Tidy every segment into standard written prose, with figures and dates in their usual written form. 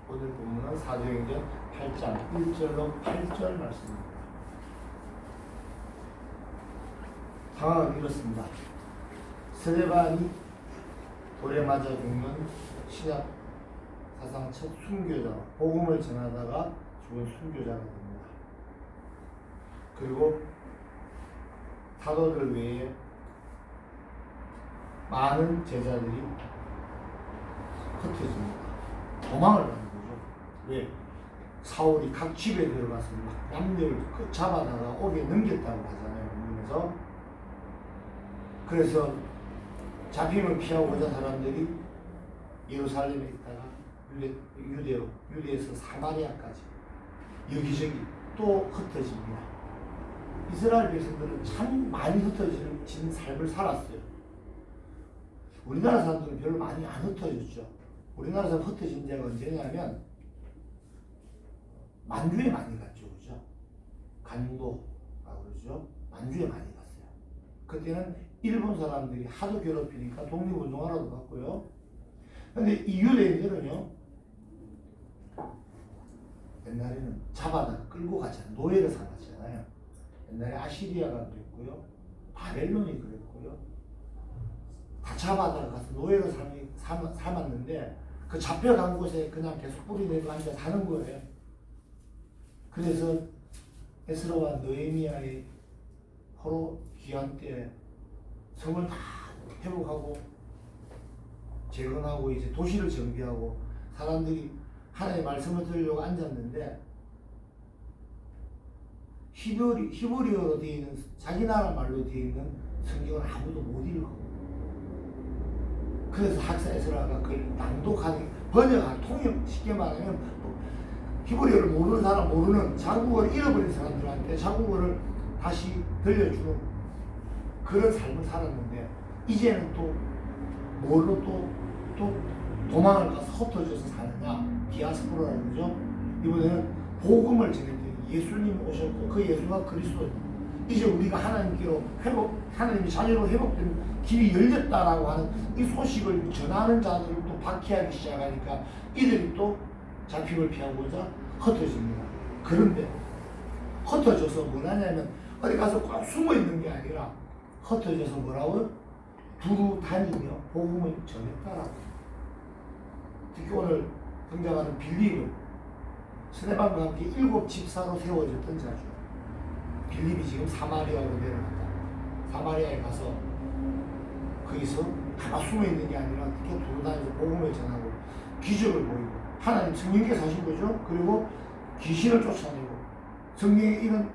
오늘 본문은 사도행전 8장 1절로 8절 말씀입니다. 상황은 이렇습니다. 스데반이 돌에 맞아 죽는 신약 사상 첫 순교자, 복음을 전하다가 죽은 순교자가 됩니다. 그리고 사도들 외에 많은 제자들이 흩어집니다. 도망을 가는 거죠. 왜? 사울이 각 집에 들어가서 막 남녀를 잡아다가 옥에 넘겼다고 하잖아요. 그래서 잡힘을 피하고자 사람들이 예루살렘에 있다가 유대에서 사마리아까지 여기저기 또 흩어집니다. 이스라엘 백성들은 참 많이 흩어진 삶을 살았어요. 우리나라 사람들은 별로 많이 안 흩어졌죠. 우리나라 사람 흩어진 데가 언제냐면 만주에 많이 갔죠. 그죠? 간도라고 그러죠. 만주에 많이 갔어요. 그때는 일본 사람들이 하도 괴롭히니까 독립운동하러도 갔고요. 근데 이 유대인들은요, 옛날에는 잡아다가 끌고 가잖아요. 노예를 삼았잖아요. 옛날에 아시리아가 그랬고요. 바벨론이 그랬고요. 다 잡아다가 가서 노예를 삼았는데 그 잡혀간 곳에 그냥 계속 뿌리 내고 앉아 사는 거예요. 그래서 에스라와 느헤미야의 포로 귀환 때 성을 다 회복하고 재건하고 이제 도시를 정비하고 사람들이 하나님의 말씀을 들으려고 앉았는데 히브리어로 되어 있는 자기 나라 말로 되어 있는 성경을 아무도 못 읽고 그래서 학사 에스라가 그걸 낭독하는 번역한 통역 쉽게 말하면 히브리어를 모르는 사람 모르는 자국어를 잃어버린 사람들한테 자국어를 다시 들려주는 그런 삶을 살았는데 이제는 또 뭘로 또 도망을 가서 흩어져서 사느냐 디아스포라라는 거죠. 이번에는 복음을 전했더니 예수님 오셨고 그 예수가 그리스도입니다. 이제 우리가 하나님께로 하나님의 자녀로 회복된 길이 열렸다라고 하는 이 소식을 전하는 자들을 또 박해하기 시작하니까 이들이 또 잡힘을 피하고자 흩어집니다. 그런데 흩어져서 뭘 하냐면 어디 가서 꼭 숨어 있는 게 아니라 흩어져서 뭐라고? 두루 다니며 복음을 전했다라고. 특히 오늘 등장하는 빌립은 스데반과 함께 7 집사로 세워졌던 자죠. 빌립이 지금 사마리아로 내려갔다. 사마리아에 가서 거기서 가만 숨어 있는 게 아니라 특히 돌아다니면서 복음을 전하고 기적을 보이고 하나님 성령께서 하신 거죠. 그리고 귀신을 쫓아내고 성령의 이런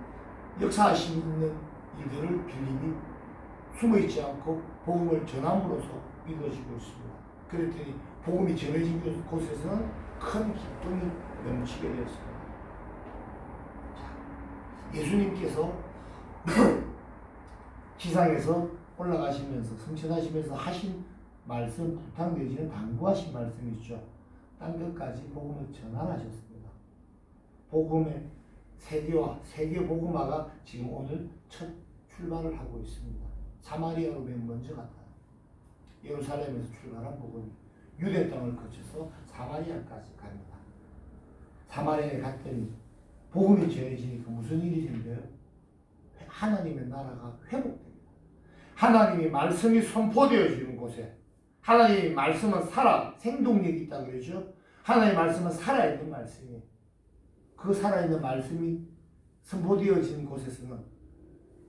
역사하심이 있는 일들을 빌립이 숨어 있지 않고 복음을 전함으로써 이루어지고 있습니다. 그랬더니 복음이 전해진 곳에서는 큰 기쁨이 넘치게 되었습니다. 예수님께서 지상에서 올라가시면서 승천하시면서 하신 말씀, 부탁되어지는 당부하신 말씀이 있죠. 딴 것까지 복음을 전하셨습니다. 복음의 세계 복음화가 지금 오늘 첫 출발을 하고 있습니다. 사마리아로 맨 먼저 갔다. 예루살렘에서 출발한 복음이 유대 땅을 거쳐서 사마리아까지 갑니다. 사마리아에 갔더니 복음이 전해지니까 무슨 일이 생겨요? 하나님의 나라가 회복됩니다. 하나님의 말씀이 선포되어지는 곳에 하나님의 말씀은 생동력이 있다고 그러죠. 하나님의 말씀은 살아있는 말씀이에요. 그 살아있는 말씀이 선포되어지는 곳에서는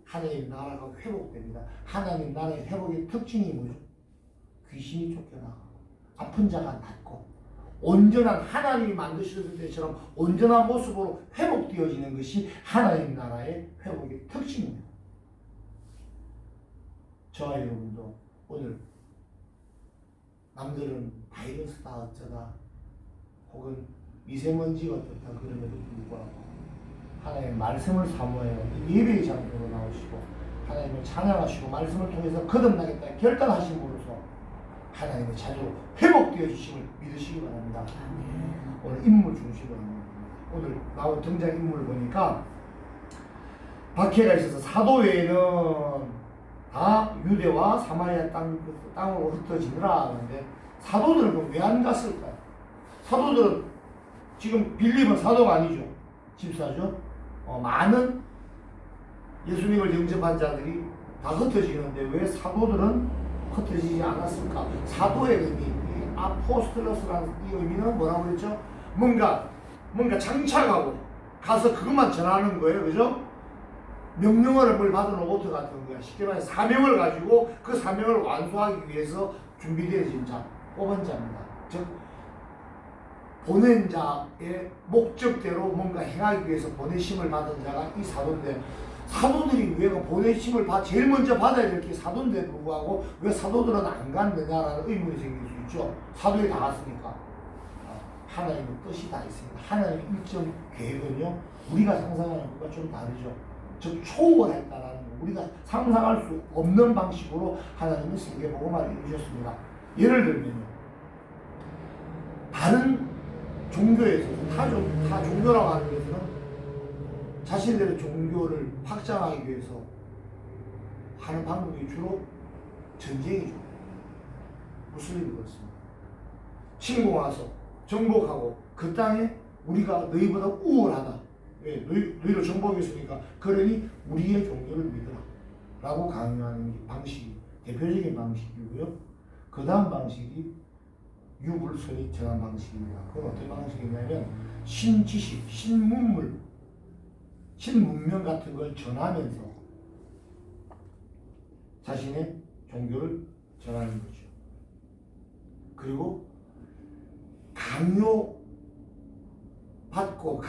하나님의 나라가 회복됩니다. 하나님의 나라의 회복의 특징이 뭐죠? 귀신이 쫓겨나고 아픈 자가 낫고 온전한 하나님이 만드셨을 때처럼 온전한 모습으로 회복되어지는 것이 하나님 나라의 회복의 특징입니다. 저와 여러분도 오늘 남들은 바이러스다 어쩌다 혹은 미세먼지가 어떻다 그럼에도 불구하고 하나님의 말씀을 사모해요. 예배의 장소로 나오시고 하나님을 찬양하시고 말씀을 통해서 거듭나겠다 결단하심으로써 하나님의 자녀로 회복되어 주심을 믿으시기 바랍니다. 오늘 인물 중심으로 오늘 나온 등장 인물을 보니까 박해가 있어서 사도 외에는 다 유대와 사마리아 땅으로 흩어지느라 하는데 사도들은 왜 안 갔을까요? 사도들은 지금 빌립은 사도가 아니죠. 집사죠. 많은 예수님을 영접한 자들이 다 흩어지는데 왜 사도들은 흩어지지 않았을까? 사도의 의미, 이 아포스텔로스라는 이 의미는 뭐라고 그랬죠? 뭔가 장착하고 가서 그것만 전하는 거예요. 그죠? 명령어를 받은 로봇 같은 거야. 쉽게 말해 사명을 가지고 그 사명을 완수하기 위해서 준비되어진 자, 뽑은 자입니다. 즉 보낸 자의 목적대로 뭔가 행하기 위해서 보내심을 받은 자가 이 사도인데, 사도들이 왜 보내심을 제일 먼저 받아야 될 게 사도인데 불구하고 왜 사도들은 안 갔느냐라는 의문이 생길 수 있죠. 사도에 다 갔으니까. 하나님의 뜻이 다 있습니다. 하나님의 일정 계획은요, 우리가 상상하는 것과 좀 다르죠. 즉 초월했다라는 거, 우리가 상상할 수 없는 방식으로 하나님은 세계복음화를 이루셨습니다. 예를 들면요, 다른 종교에서 타 종교라고 하는 것은 자신들의 종교를 확장하기 위해서 하는 방법이 주로 전쟁이죠. 무슬림이 그렇습니다. 침공 와서 정복하고 그 땅에 우리가 너희보다 우월하다. 왜? 너희를 정복했으니까 그러니 우리의 종교를 믿어라 라고 강요하는 방식이 대표적인 방식이고요. 그 다음 방식이 유불선이 전한 방식입니다. 그건 어떤 방식이냐면 신지식, 신문물, 신문명 같은 걸 전하면서 자신의 종교를 전하는 거죠. 그리고 강요받고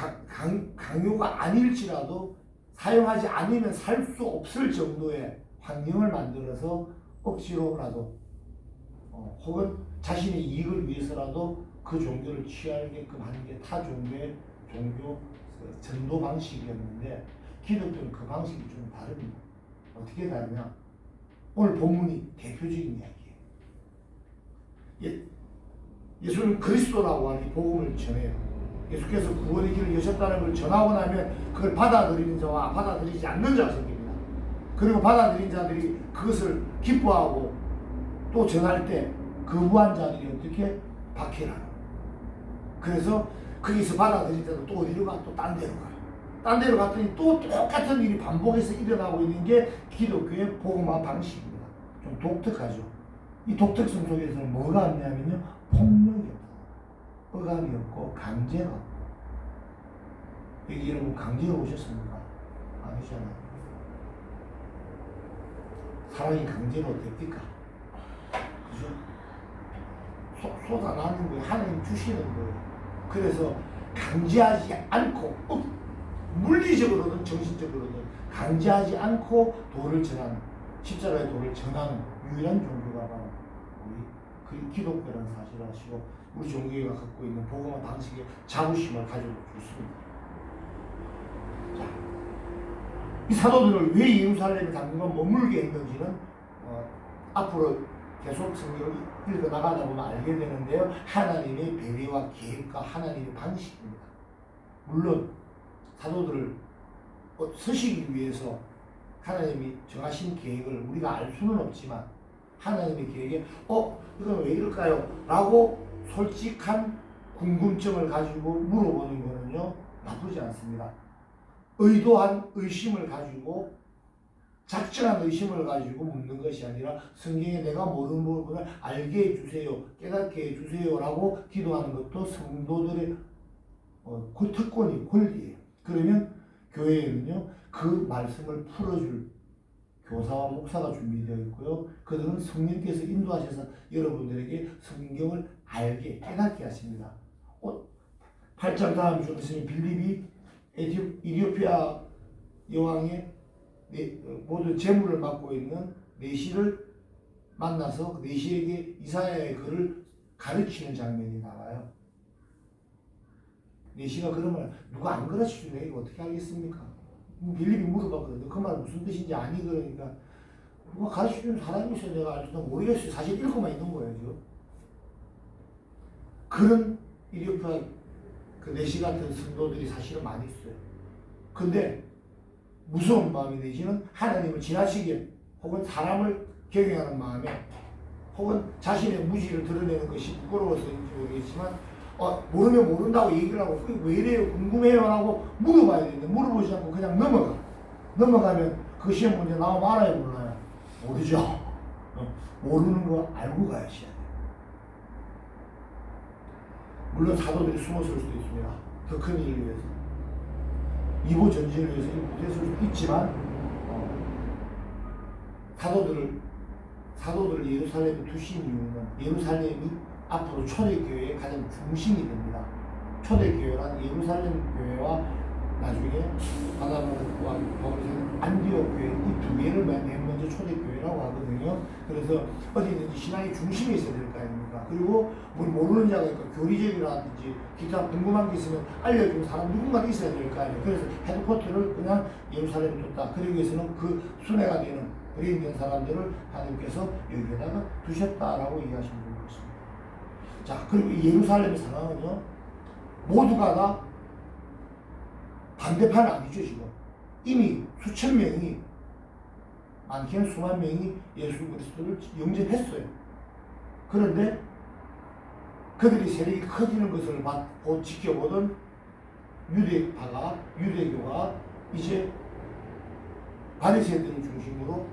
강요가 아닐지라도 사용하지 않으면 살 수 없을 정도의 환경을 만들어서 억지로라도 혹은 자신의 이익을 위해서라도 그 종교를 취하게끔 하는 게 타 종교의 종교 전도 방식이었는데, 기독교는 그 방식이 좀 다릅니다. 어떻게 다르냐? 오늘 본문이 대표적인 이야기예요. 예수는 그리스도라고 하는 이 복음을 전해요. 예수께서 구원의 길을 여셨다는 걸 전하고 나면 그걸 받아들이는 자와 받아들이지 않는 자가 생깁니다. 그리고 받아들인 자들이 그것을 기뻐하고 또 전할 때 거부한 자들이 어떻게 박해라는. 그래서 거기서 받아들인 자도 또 어디로 가? 또 딴 데로 가요. 딴 데로 갔더니 또 똑같은 일이 반복해서 일어나고 있는 게 기독교의 복음화 방식입니다. 좀 독특하죠. 이 독특성 속에서는 뭐가 없냐면요, 폭력이 없고 억압이 없고 강제가 없고. 여기 여러분 강제로 오셨습니까? 아니잖아요. 사랑이 강제로 됩니까? 그죠? 쏟아나는 거예요. 하나님 주시는 거예요. 그래서 강제하지 않고 물리적으로든 정신적으로든 강제하지 않고 도를 전하는, 십자가의 도를 전하는 유일한 종교가 바로 우리 기독교라는 사실을 아시고 우리 종교가 갖고 있는 복음화 방식의 자부심을 가지고 있습니다. 자, 이 사도들을 왜 예루살렘에 당분간 머물게 했는지는 앞으로 계속 성경을 읽어나가다 보면 알게 되는데요. 하나님의 배려와 계획과 하나님의 방식입니다. 물론 사도들을 서시기 위해서 하나님이 정하신 계획을 우리가 알 수는 없지만, 하나님의 계획에 이건 왜 이럴까요? 라고 솔직한 궁금증을 가지고 물어보는 거는요, 나쁘지 않습니다. 의도한 의심을 가지고, 작정한 의심을 가지고 묻는 것이 아니라 성경에 내가 모르는 부분을 알게 해주세요, 깨닫게 해주세요 라고 기도하는 것도 성도들의 특권이 권리예요. 그러면 교회에는요, 그 말씀을 풀어줄 교사와 목사가 준비되어 있고요. 그들은 성령께서 인도하셔서 여러분들에게 성경을 알게, 깨닫게 하십니다. 8장 다음 주에서는 빌립이 이디오피아 여왕의 모든 재물을 맡고 있는 내시를 만나서 내시에게 이사야의 글을 가르치는 장면이 나와요. 내시가 그러면 누가 안 가르치면 내가 어떻게 알겠습니까? 빌립이 물어봤거든요. 그 말 무슨 뜻인지 아니? 그러니까 누가 가르쳐주는 사람이 있어요. 내가 알지도 모르겠어요. 사실 읽고만 있는 거예요. 지금. 그런 이디오피아 그 내시 같은 성도들이 사실은 많이 있어요. 근데 무서운 마음이 내지는 하나님을 지나치게 혹은 사람을 경외하는 마음에 혹은 자신의 무지를 드러내는 것이 부끄러워서인지 모르겠지만 모르면 모른다고 얘기를 하고 그게 왜 이래요 궁금해요 하고 물어봐야 되는데 물어보지 않고 그냥 넘어가면 그 시험 문제 나오면 알아요 몰라요? 모르죠. 모르는 거 알고 가야지. 물론 사도들이 숨었을 수도 있습니다. 더 큰 일을 위해서 이보 전진을 위해서 못했을 수도 있지만 사도들을 예루살렘에 두신 이유는 예루살렘이 앞으로 초대교회의 가장 중심이 됩니다. 초대교회란 예루살렘 교회와 나중에 바나바와 바울이 안디옥 교회 이 두 개를 맨 먼저 초대교회라고 하거든요. 그래서 어디든지 신앙의 중심에 있어야 될 거 아닙니까? 그리고 뭘 모르는 자가 있고 교리적이라든지 기타 궁금한 게 있으면 알려주는 사람 누군가 있어야 될 거 아니에요. 그래서 헤드쿼터를 그냥 예루살렘에 뒀다. 그러기 위해서는 그 순회가 되는 그래 있는 사람들을 하나님께서 여기에다가 두셨다라고 이해하시면 될 것 같습니다. 자, 그리고 이 예루살렘의 상황은요, 모두가 다 반대판 아니죠, 지금. 이미 수천 명이, 많게는 수만 명이 예수 그리스도를 영접했어요. 그런데 그들이 세력이 커지는 것을 지켜보던 유대교가 이제 바리새인들을 중심으로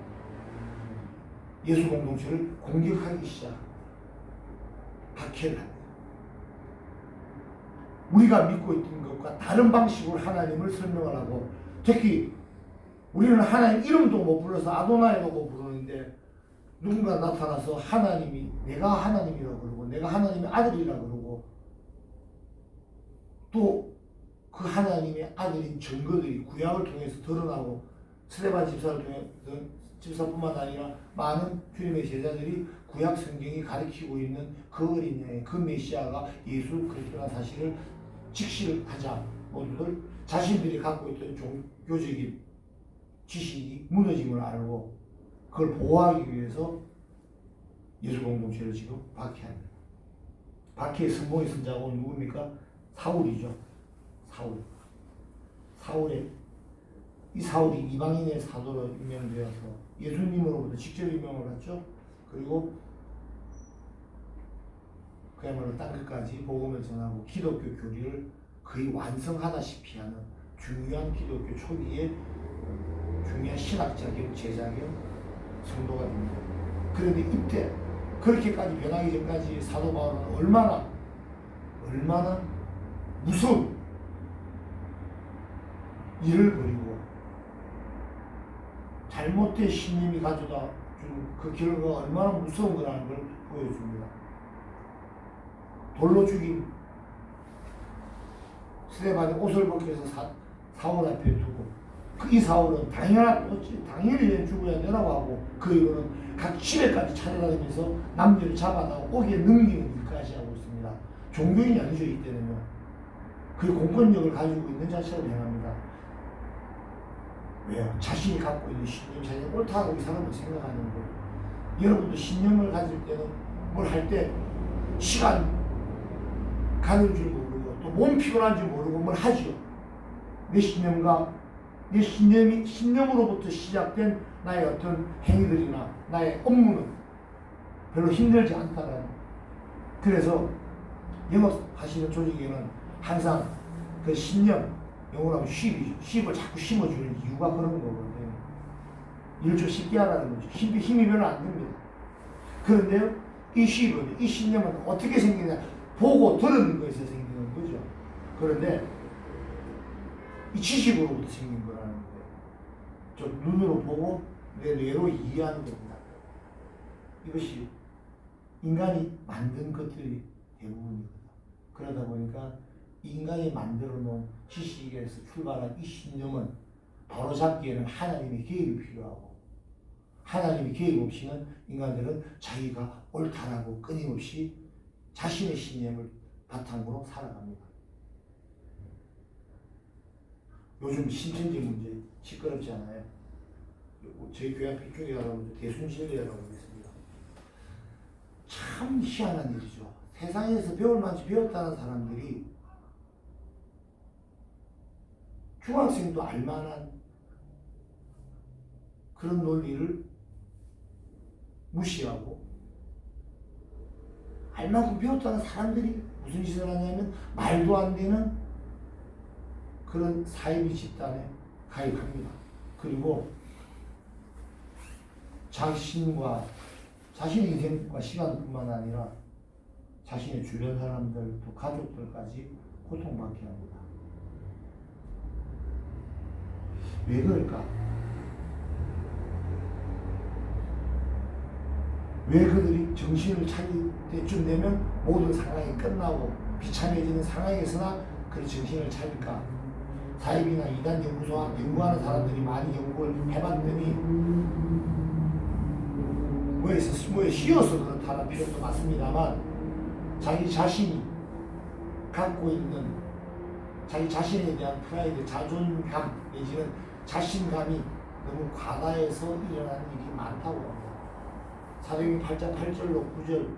예수 공동체를 공격하기 시작합니다. 박해를 합니다. 우리가 믿고 있던 것과 다른 방식으로 하나님을 설명을 하고 특히 우리는 하나님 이름도 못 불러서 아도나이라고 부르는데 누군가 나타나서 하나님이 내가 하나님이라고 그러고 내가 하나님의 아들이라고 그러고 또 그 하나님의 아들인 증거들이 구약을 통해서 드러나고 스데반 집사뿐만 아니라 많은 주님의 제자들이 구약 성경이 가리키고 있는 그 어린 양, 그 메시아가 예수 그리스도라는 사실을 직시하자 모두들 자신들이 갖고 있던 종교적인 지식이 무너짐을 알고 그걸 보호하기 위해서 예수 공동체를 지금 박해합니다. 박해의 선봉의 선자가 누굽니까? 사울이죠. 이 사울이 이방인의 사도로 임명되어서 예수님으로부터 직접 임명을 받죠. 그리고 그야말로 땅끝까지 복음을 전하고 기독교 교리를 거의 완성하다시피 하는 중요한 기독교 초기의 중요한 신학자 겸 제자 겸 성도가 됩니다. 그런데 이때 그렇게까지 변하기 전까지 사도 바울은 얼마나 무서운 일을 벌이고 잘못된 신님이 가져다 준 그 결과가 얼마나 무서운 거라는 걸 보여줍니다. 돌로 죽인 스데반의 옷을 벗겨서 사울 앞에 두고 이 사울은 당연히 죽어야 되라고 하고 그 이후로는 각 집에까지 찾아다니면서 남녀를 잡아다가 옥에 넘기는 일까지 하고 있습니다. 종교인이 아니죠 이때는요. 그 공권력을 가지고 있는 자체로 행합니다. 왜요? 자신이 갖고 있는 신념, 자신이 옳다고 이 사람은 생각하는 거예요. 여러분도 신념을 가질 때는 뭘 할 때 시간 가는 줄 모르고 또 몸 피곤한 줄 모르고 뭘 하죠. 내 신념으로부터 시작된 나의 어떤 행위들이나 나의 업무는 별로 힘들지 않다라는. 그래서 영업하시는 조직에는 항상 그 신념, 영어로 하면 쉿을 자꾸 심어주는 이유가 그런 거거든요. 일을 좀 쉽게 하라는 거죠. 힘이 별로 안 듭니다. 그런데요, 이 신념은 어떻게 생기냐? 보고 들은 것에서 생기는 거죠. 그런데 이 지식으로부터 생긴 거라는 거예요. 좀 눈으로 보고 내 뇌로 이해하는 겁니다. 이것이 인간이 만든 것들이 대부분이거든요. 그러다 보니까 인간이 만들어 놓은 지식에서 출발한 이 신념은 바로잡기에는 하나님의 개입이 필요하고 하나님의 개입 없이는 인간들은 자기가 옳다라고 끊임없이 자신의 신념을 바탕으로 살아갑니다. 요즘 신천지 문제 시끄럽지 않아요? 저희 교회 앞에 중요하다고 대순실례라고 있습니다. 참 희한한 일이죠. 세상에서 배울 만치 배웠다는 사람들이 중학생도 알만한 그런 논리를 무시하고 알만큼 배웠다는 사람들이 무슨 짓을 하냐면 말도 안 되는 그런 사이비 집단에 가입합니다. 그리고 자신의 인생과 시간뿐만 아니라 자신의 주변 사람들 또 가족들까지 고통받게 합니다. 왜 그럴까? 왜 그들이 정신을 차릴 때쯤 되면 모든 상황이 끝나고 비참해지는 상황에서나 그 정신을 차릴까? 사입이나 이단 연구소와 연구하는 사람들이 많이 연구를 해봤더니 뭐에 씌어서 그렇다는 표현도 맞습니다만 자기 자신이 갖고 있는 자기 자신에 대한 프라이드, 자존감 내지는 자신감이 너무 과다해서 일어나는 일이 많다고 합니다. 사도행전 8장 8절로 9절,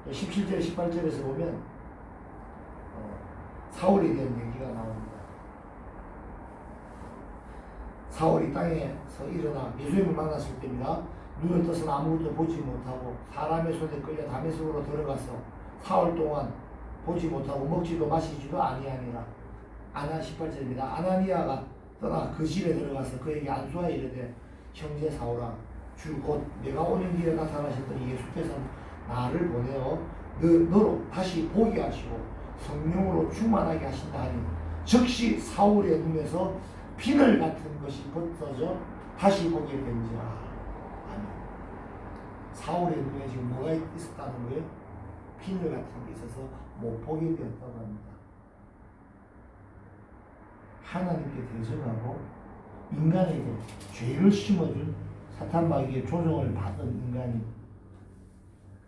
17절, 18절에서 보면 사울에 대한 얘기가 나옵니다. 사울이 땅에서 일어나 예수님을 만났을 때입니다. 눈을 떠서는 아무것도 보지 못하고 사람의 손에 끌려 다메섹으로 들어가서 사흘 동안 보지 못하고 먹지도 마시지도 아니하니라. 18절입니다. 아나니아가 떠나 그 집에 들어가서 그에게 안수하여 이르되 형제 사울아 주 곧 내가 오는 길에 나타나셨더니 예수께서 나를 보내어 너로 다시 보게 하시고 성령으로 충만하게 하신다 하니 즉시 사울의 눈에서 비늘 같은 것이 벗어져 다시 보게 된지라. 아멘. 사울의 눈에 지금 뭐가 있었다는 거예요? 비늘 같은 게 있어서 못 보게 되었다고 합니다. 하나님께 대적하고 인간에게 죄를 심어준 사탄 마귀의 조종을 받은 인간이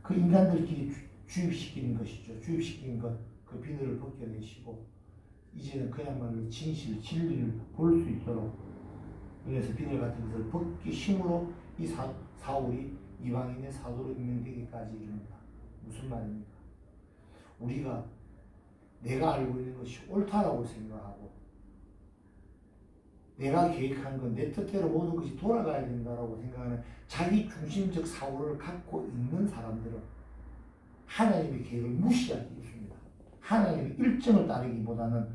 그 인간들끼리 주입시키는 것이죠. 주입시킨 것, 그 비늘을 벗겨내시고 이제는 그야말로 진실, 진리를 볼 수 있도록 그래서 비늘 같은 것을 벗기 힘으로 이 사울이 이방인의 사도로 임명되기까지 이릅니다. 무슨 말입니까? 우리가 내가 알고 있는 것이 옳다라고 생각하고 내가 계획한 건 내 뜻대로 모든 것이 돌아가야 된다라고 생각하는 자기 중심적 사고를 갖고 있는 사람들은 하나님의 계획을 무시하기 있습니다. 하나님의 일정을 따르기보다는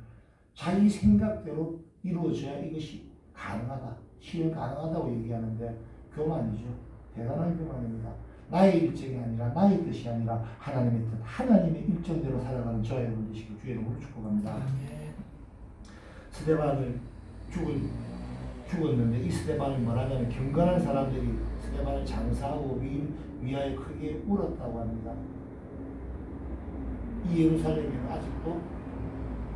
자기 생각대로 이루어져야 이것이 가능하다, 실현 가능하다고 얘기하는데 교만이죠. 대단한 교만입니다. 나의 일정이 아니라 나의 뜻이 아니라 하나님의 뜻, 하나님의 일정대로 살아가는 저와 여러분 되시길 주의 이름으로 축복합니다. 스데반을 죽었는데 이 스데반이 뭐라냐면 경건한 사람들이 스데반을 장사하고 위하여 크게 울었다고 합니다. 이 예루살렘에는 아직도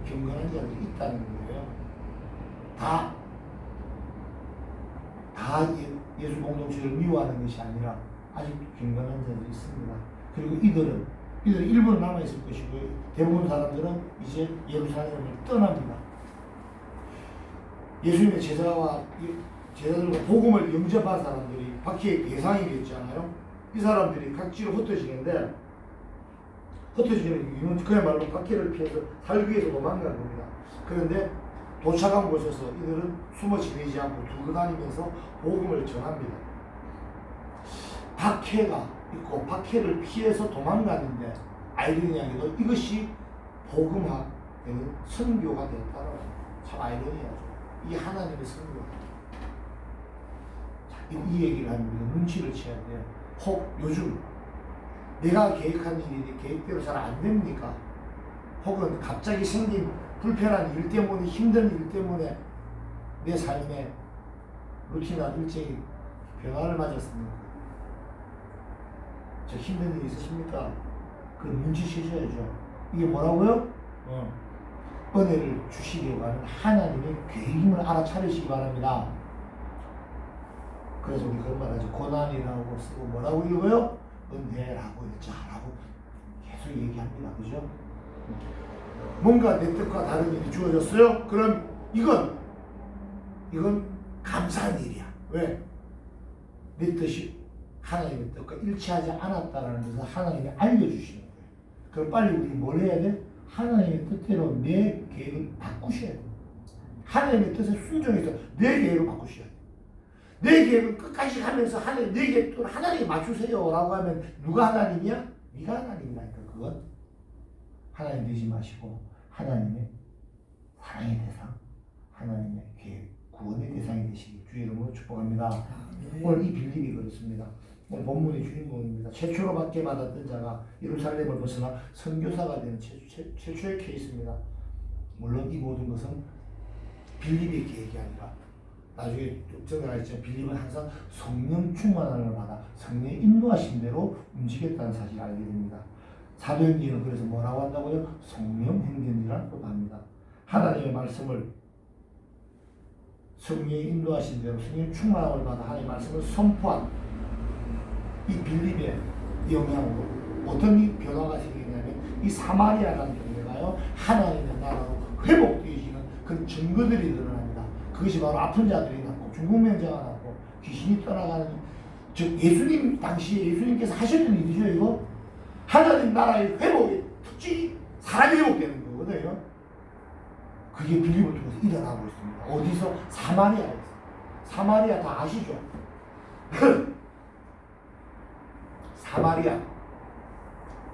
경건한 자들이 있다는 거예요. 다 예수 공동체를 미워하는 것이 아니라 아직도 경건한 자들이 있습니다. 그리고 이들은 일부는 남아있을 것이고 대부분 사람들은 이제 예루살렘을 떠납니다. 예수님의 제자들과 복음을 영접한 사람들이 박해의 대상이 됐잖아요. 이 사람들이 각지로 흩어지는데 흩어지는 이유는 그야말로 박해를 피해서 살기 위해서 도망간 겁니다. 그런데 도착한 곳에서 이들은 숨어 지내지 않고 두고 다니면서 복음을 전합니다. 박해가 있고 박해를 피해서 도망가는데 아이러니하게도 이것이 복음화되는 선교가 되었다는 참 아이러니하죠. 이게 하나님의 선교입니다. 이 얘기를 하면 우리가 눈치를 채야 돼요. 혹 요즘 내가 계획한 일이 계획대로 잘 안 됩니까? 혹은 갑자기 생긴 불편한 일 때문에 힘든 일 때문에 내 삶의 루틴한 일정이 변화를 맞았습니까? 저 힘든 일 있으십니까? 그 눈치채셔야죠. 이게 뭐라고요? 은혜를 주시려고 하는 하나님의 계획임을 알아차리시기 바랍니다. 그래서 우리 그런 말 하죠. 고난이라고 쓰고 뭐라고 읽어요? 은혜라고 읽자라고 계속 얘기합니다. 그죠? 뭔가 내 뜻과 다른 일이 주어졌어요? 그럼 이건 감사한 일이야. 왜? 내 뜻이 하나님의 뜻과 일치하지 않았다는 것을 하나님이 알려주시는 거예요. 그럼 빨리 우리 뭘 해야 돼? 하나님의 뜻대로 내 계획을 바꾸셔야 돼요. 하나님의 뜻에 순종해서 내 계획을 바꾸셔야 돼요. 내 계획을 끝까지 가면서 내 계획도 하나님이 맞추세요 라고 하면 누가 하나님이야? 네가 하나님이라니까. 그건 하나님 되지 마시고 하나님의 사랑의 대상, 하나님의 계획, 구원의 대상이 되시기 주의 이름으로 축복합니다. 오늘 이 빌립이 그렇습니다. 오늘 본문의 주인공입니다. 최초로 받게 받았던 자가 예루살렘을 벗어나 선교사가 되는 최초의 케이스입니다. 물론 이 모든 것은 빌립의 계획이 아니라 나중에 정리하겠지만 빌립은 항상 성령 충만함을 받아 성령의 인도하신 대로 움직였다는 사실을 알게 됩니다. 사도행전은 그래서 뭐라고 한다고요? 성령 행전이라고 또 합니다. 하나님의 말씀을 성령의 인도하신 대로 성령 충만함을 받아 하나님의 말씀을 선포한 이 빌립의 영향으로 어떤 이 변화가 생기냐면 이 사마리아라는 동네가요 하나님의 나라로 회복되어지는 그런 증거들이 드러납니다. 그것이 바로 아픈 자들이 낫고 중풍병자가 낫고 귀신이 떠나가는 즉 예수님 당시에 예수님께서 하셨던 일이죠. 이거 하나님 나라의 회복의 특징이 사람이 회복되는 거거든요. 그게 빌립을 통해서 일어나고 있습니다. 어디서? 사마리아에서. 사마리아 다 아시죠? 사마리아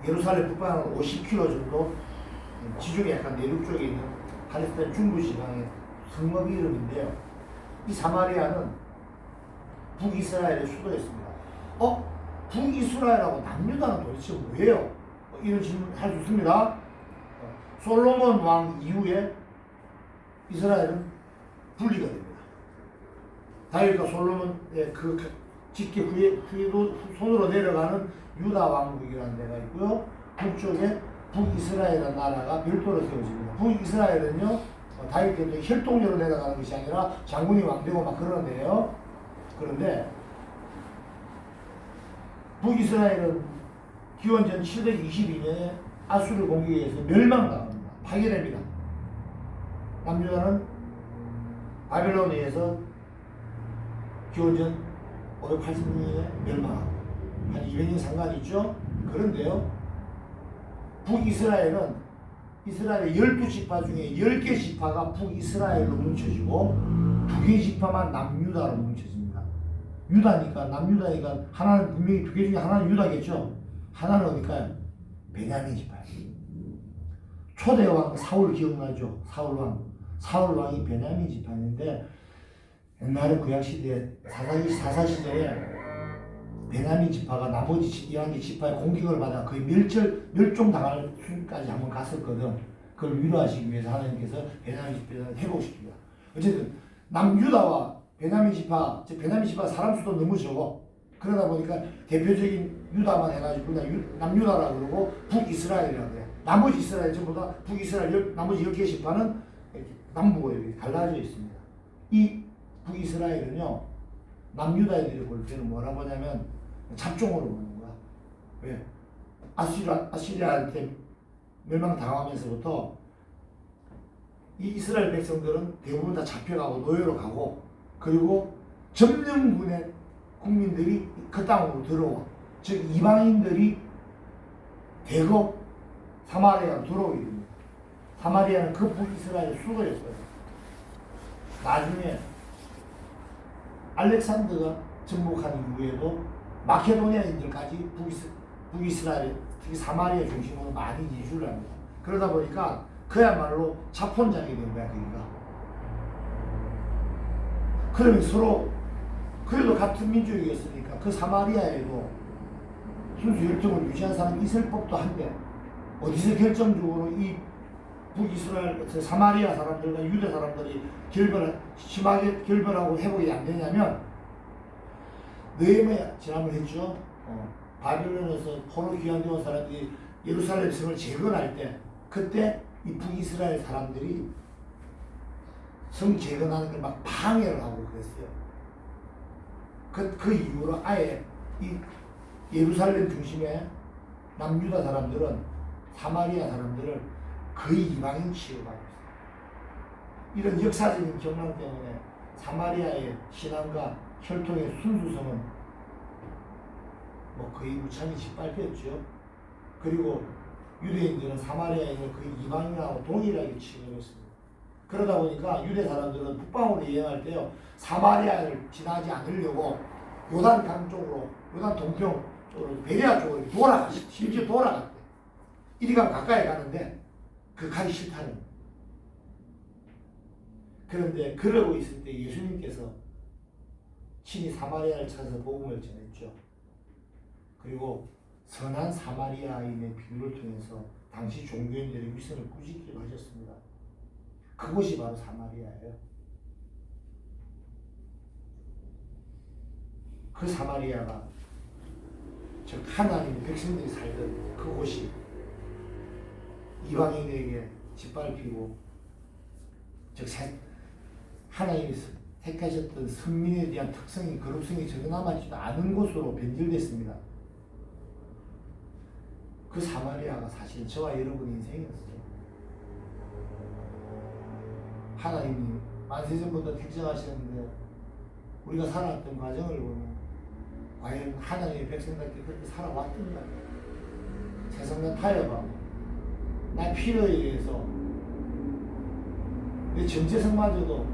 예루살렘 북방으로 50km 정도 지중해 약간 내륙 쪽에 있는 팔레스타인 중부 지방의 성읍 이름인데요. 이 사마리아는 북이스라엘의 수도였습니다. 북이스라엘하고 남유다는 도대체 뭐예요? 이런 질문 할 수 있습니다. 솔로몬 왕 이후에 이스라엘은 분리가 됩니다. 다윗과 솔로몬의 그 직계 후에도 손으로 내려가는 유다 왕국이라는 데가 있고요. 북쪽에 북이스라엘이라는 나라가 별도로 세워집니다. 북이스라엘은요 다윗 때도 혈통적으로 내려가는 것이 아니라 장군이 왕되고 막 그러는 데예요. 그런데 북이스라엘은 기원전 722년에 아수르 공격에 의해서 멸망당합니다. 파괴됩니다. 남유다는 바벨론에 의해서 기원전 580년에 멸망하고 한 200년 상관이 있죠. 그런데요 북이스라엘은 이스라엘의 12지파 중에 10개 지파가 북이스라엘로 뭉쳐지고 2개 지파만 남유다로 뭉쳐집니다. 유다니까 남유다니까 하나는 분명히 2개 중에 하나는 유다겠죠. 하나는 어딜까요? 베냐민 지파예요. 초대왕 사울 기억나죠? 사울왕이 베냐민 지파인데 옛날에 구약시대에 사사시대에 베냐민 지파가 나머지 11개 지파의 공격을 받아 거의 멸종당할 수까지 한번 갔었거든. 그걸 위로하시기 위해서 하나님께서 베냐민 지파를 회복시킵니다. 어쨌든 남유다와 베냐민 지파 사람 수도 너무 적어. 그러다 보니까 대표적인 유다만 해가지고 그냥 남유다라 그러고 북이스라엘이라고 그래. 나머지 이스라엘 전부 다 북이스라엘 나머지 10개 지파는 남북으로 이렇게 갈라져 있습니다. 이 북이스라엘은요 남유다 애들이 볼 때는 뭐라고 하냐면 잡종으로 보는 거야. 왜? 아시리아한테 멸망당하면서부터 이 이스라엘 백성들은 대부분 다 잡혀가고 노예로 가고 그리고 점령군의 국민들이 그 땅으로 들어와. 즉 이방인들이 대거 사마리아로 들어오게 됩니다. 사마리아는 그 북이스라엘 수도였어요. 나중에 알렉산더가 정복한 이후에도 마케도니아인들까지 북이스라엘 특히 사마리아 중심으로 많이 이주를 합니다. 그러다 보니까 그야말로 자폰장이 된 거야 거기가. 그러면 서로 그래도 같은 민족이었으니까 그 사마리아에도 순수 혈통을 유지한 사람이 있을 법도 한데 어디서 결정적으로 이 북이스라엘 사마리아 사람들과 유대 사람들이 심하게 결별하고 회복이 안 되냐면 느헤미야 지난번에 했죠. 바벨론에서 포로 귀환되어 온 사람들이 예루살렘 성을 재건할 때 그때 이 북이스라엘 사람들이 성 재건하는 걸 막 방해를 하고 그랬어요. 그 이후로 아예 이 예루살렘 중심의 남유다 사람들은 사마리아 사람들을 거의 이방인 취급하고 있어요. 이런 역사적인 경험 때문에 사마리아의 신앙과 혈통의 순수성은 뭐 거의 우참이 짓밟혔죠. 그리고 유대인들은 사마리아인을 거의 이방인하고 동일하게 취급했습니다. 그러다 보니까 유대 사람들은 북방으로 여행할 때요 사마리아를 지나지 않으려고 요단강 쪽으로 요단 동평 쪽으로 베레아 쪽으로 심지어 돌아갔대. 이리 가면 가까이 가는데 그 가기 싫다는 거예요. 그런데 그러고 있을 때 예수님께서 친히 사마리아를 찾아서 복음을 전했죠. 그리고 선한 사마리아인의 비유를 통해서 당시 종교인들의 위선을 꾸짖기도 하셨습니다. 그곳이 바로 사마리아예요. 그 사마리아가 즉 하나님의 백성들이 살던 그곳이 이방인에게 짓밟히고 즉 하나님이 택하셨던 선민에 대한 특성이 거룩성이 전혀 남아있지도 않은 곳으로 변질됐습니다. 그 사마리아가 사실 저와 여러분의 인생이었어요. 하나님이 만세전부터 택정하셨는데 우리가 살아왔던 과정을 보면 과연 하나님의 백성답게 그렇게 살아왔던가? 세상과 타협하고 나의 필요에 의해서 내 정체성마저도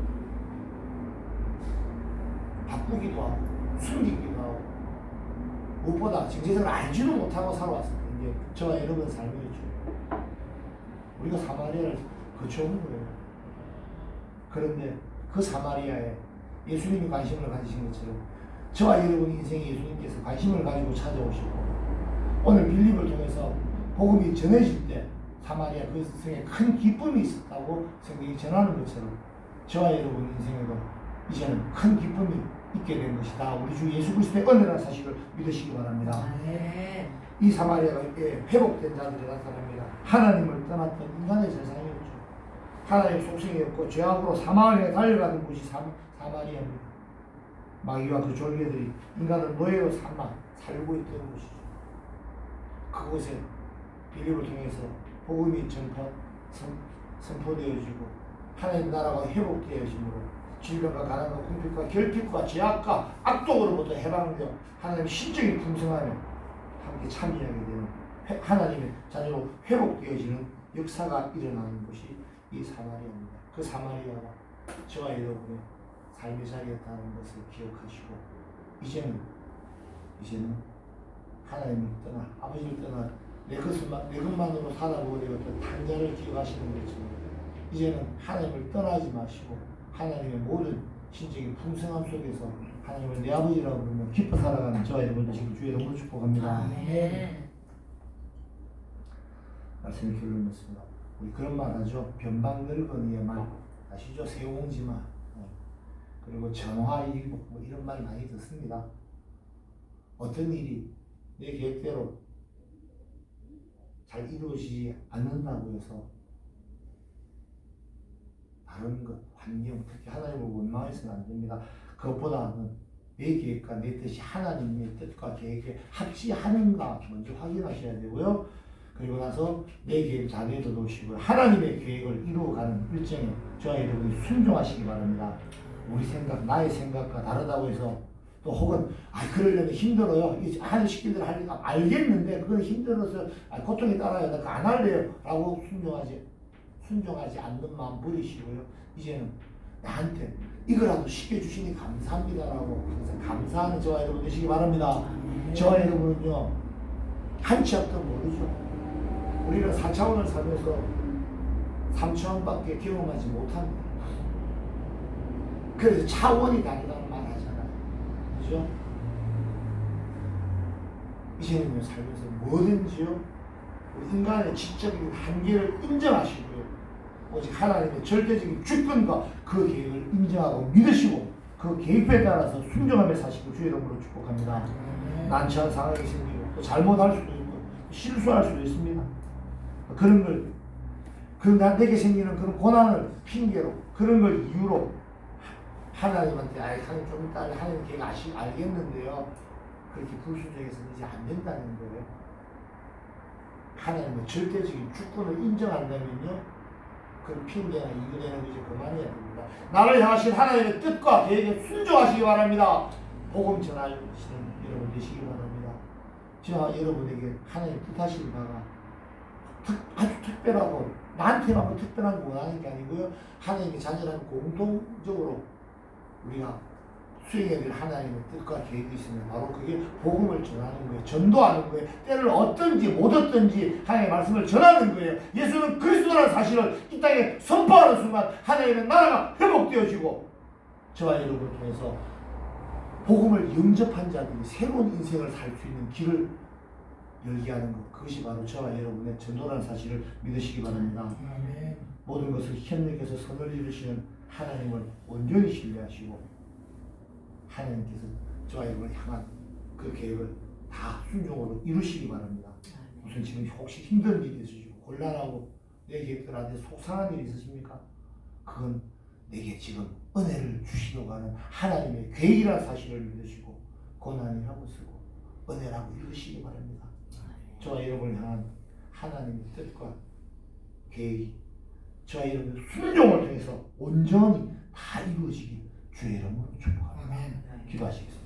바꾸기도 하고 숨기기도 하고 무엇보다 정체성을 알지도 못하고 살아왔을 때 이제 저와 여러분 삶이었죠. 우리가 사마리아를 거쳐온 거예요. 그런데 그 사마리아에 예수님이 관심을 가지신 것처럼 저와 여러분 인생에 예수님께서 관심을 가지고 찾아오시고 오늘 빌립을 통해서 복음이 전해질 때 사마리아 그 성에 큰 기쁨이 있었다고 성경이 전하는 것처럼 저와 여러분 인생에도 이제는 큰 기쁨이 있게 된 것이다. 우리 주 예수 그리스도의 은혜라는 사실을 믿으시기 바랍니다. 네. 이 사마리아가 회복된 자들이 나타납니다. 하나님을 떠났던 인간의 세상이었죠. 하나님의 속성이었고 죄악으로 사망을 향해 달려가는 곳이 사마리아입니다. 마귀와 그 졸개들이 인간을 노예로 삼아 살고 있던 곳이죠. 그곳에 빌립을 통해서 복음이 선포되어지고 하나님 나라가 회복되어지므로 질병과 가난과 궁핍과 결핍과 죄악과 악독으로부터 해방되어 하나님의 신적인 풍성함에 함께 참여하게 되는 하나님의 자녀로 회복되어지는 역사가 일어나는 곳이 이 사마리아입니다. 그 사마리아가 저와 여러분의 삶의 자리였다는 것을 기억하시고 이제는 하나님을 떠나 아버지를 떠나 내 것만으로 살아보고 되었던 단자를 기억하시는 것처럼 이제는 하나님을 떠나지 마시고 하나님의 모든 신적인 풍성함 속에서 하나님을 내 아버지라고 부르며 기뻐 살아가는 저와 여러분 되시길 주의 이름으로 축복합니다. 네. 말씀을 결론 냈습니다. 우리 그런 말 하죠. 변방 늙은이의 말 아시죠? 세옹지마 그리고 전화일복 뭐 이런 말 많이 듣습니다. 어떤 일이 내 계획대로 잘 이루어지지 않는다고 해서 다른 것, 환경, 특히 하나님을 원망해서는 안 됩니다. 그것보다는 내 계획과 내 뜻이 하나님의 뜻과 계획에 합치하는가 먼저 확인하셔야 되고요. 그리고 나서 내 계획 자리에 놓으시고요. 하나님의 계획을 이루어가는 일정에 저와 여러분이 순종하시기 바랍니다. 우리 생각, 나의 생각과 다르다고 해서 또 혹은 그러려면 힘들어요. 하는 시키들 하니까 알겠는데 그건 힘들어서 고통이 따라요. 나 그거 안 할래요. 라고 순종하지 않는 마음 버리시고요. 이제는 나한테 이거라도 시켜주시니 감사합니다라고 항상 감사하는 저와 여러분 되시기 바랍니다. 저와 여러분은요 한치 앞도 모르죠. 우리는 4차원을 살면서 3차원밖에 경험하지 못합니다. 그래서 차원이 다르다는 말 하잖아요. 그죠? 이제는 살면서 뭐든지요 우리 인간의 지적인 한계를 인정하시고요. 오직 하나님의 절대적인 주권과 그 계획을 인정하고 믿으시고 그 계획에 따라서 순종하며 사시고 주의 이름으로 축복합니다. 난처한 상황이 생기고 또 잘못할 수도 있고 실수할 수도 있습니다. 내게 생기는 그런 고난을 핑계로 그런 걸 이유로 하나님한테 하나님 좀 이따 하나님 계획 알겠는데요. 그렇게 불순종해서는 이제 안 된다는 거예요. 하나님의 절대적인 주권을 인정한다면요. 그 핑계나 이유되는 거 이제 그만해야 됩니다. 나를 향하신 하나님의 뜻과 계획에 순종하시기 바랍니다. 복음 전하시는 여러분 되시기 바랍니다. 저와 여러분에게 하나님 뜻하신 바가 아주 특별하고 나한테만 특별한 거 원하는 게 아니고요. 하나님의 자녀라는 공동적으로 우리가 수행해야 될 하나님의 뜻과 계획이 있으면 바로 그게 복음을 전하는 거예요. 전도하는 거예요. 때를 얻든지 못 얻든지 하나님의 말씀을 전하는 거예요. 예수는 그리스도라는 사실을 이 땅에 선포하는 순간 하나님의 나라가 회복되어지고 저와 여러분을 통해서 복음을 영접한 자들이 새로운 인생을 살 수 있는 길을 열게 하는 것, 그것이 바로 저와 여러분의 전도라는 사실을 믿으시기 바랍니다. 아멘. 모든 것을 현님께서 선을 이루시는 하나님을 온전히 신뢰하시고 하나님께서 저와 여러분을 향한 그 계획을 다 순종으로 이루시기 바랍니다. 무슨 지금 혹시 힘든 일이 있으시고 곤란하고 내 계획들한테 속상한 일이 있으십니까? 그건 내게 지금 은혜를 주시려고 하는 하나님의 계획이라는 사실을 믿으시고 고난이라고 쓰고 은혜라고 읽으시기 바랍니다. 저와 여러분을 향한 하나님의 뜻과 계획이 저와 여러분의 순종을 통해서 온전히 다 이루어지길 주의 이름으로 축복합니다. 아멘. 기도하시겠습니다.